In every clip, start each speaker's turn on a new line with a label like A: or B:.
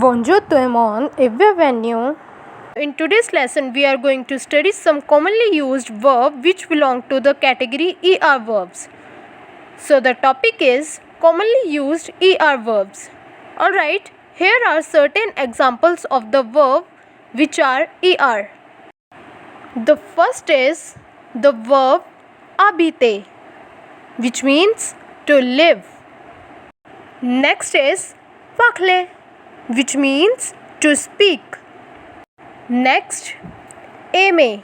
A: Bonjour tout le monde et bienvenue. In today's lesson, we are going to study some commonly used verbs which belong to the category ER verbs. So the topic is commonly used ER verbs. Alright, here are certain examples of the verb which are ER. The first is the verb habiter, which means to live. Next is parler, which means to speak. Next, aimer,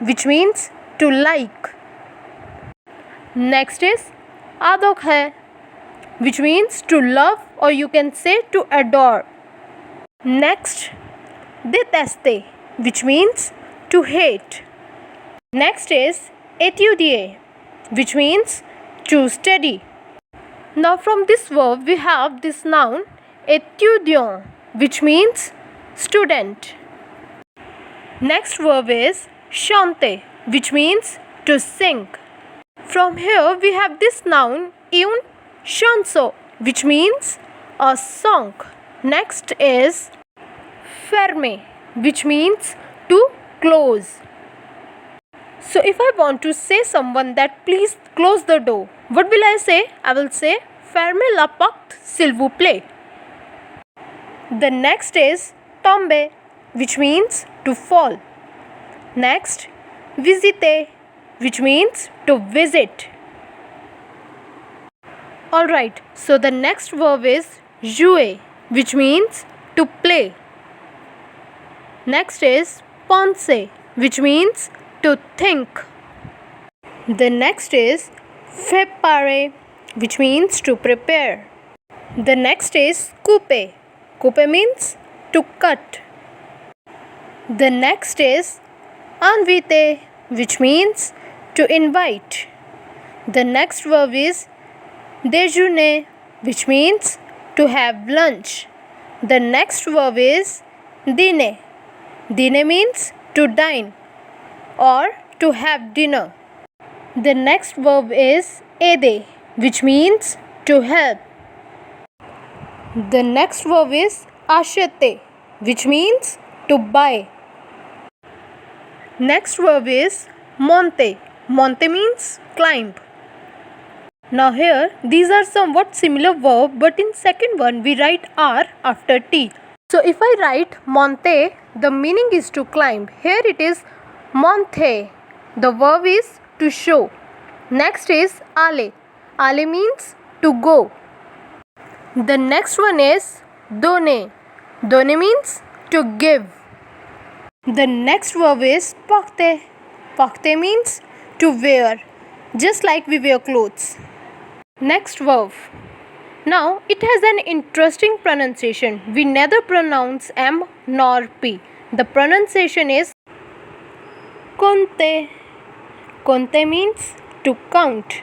A: which means to like. Next is adok hai, which means to love, or you can say to adore. Next, détester, which means to hate. Next is étudier, which means to study. Now from this verb we have this noun étudiant, which means student. Next verb is chanter, which means to sing. From here we have this noun une chanson, which means a song. Next is fermer, which means to close. So if I want to say someone that please close the door, what will I say? I will say fermez la porte s'il vous plaît. The next is tomber, which means to fall. Next, visiter, which means to visit. Alright, so the next verb is jouer, which means to play. Next is penser, which means to think. The next is préparer, which means to prepare. The next is couper. Couper means to cut. The next is inviter, which means to invite. The next verb is déjeuner, which means to have lunch. The next verb is dîner. Dîner means to dine or to have dinner. The next verb is aider, which means to help. The next verb is acheter, which means to buy. Next verb is monter. Monter means climb. Now here these are somewhat similar verb, but in second one we write R after T. So if I write monter, the meaning is to climb. Here it is monter. The verb is to show. Next is aller. Aller means to go. The next one is donner. Donner means to give. The next verb is porter. Porter means to wear, just like we wear clothes. Next verb. Now it has an interesting pronunciation. We neither pronounce M nor P. The pronunciation is compter. Compter means to count.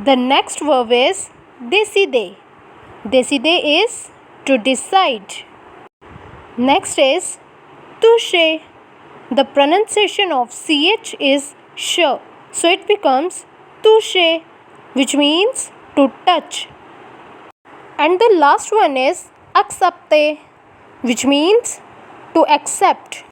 A: The next verb is décider. Décider is to decide. Next is toucher. The pronunciation of CH is sh, so it becomes toucher, which means to touch. And the last one is accepter, which means to accept.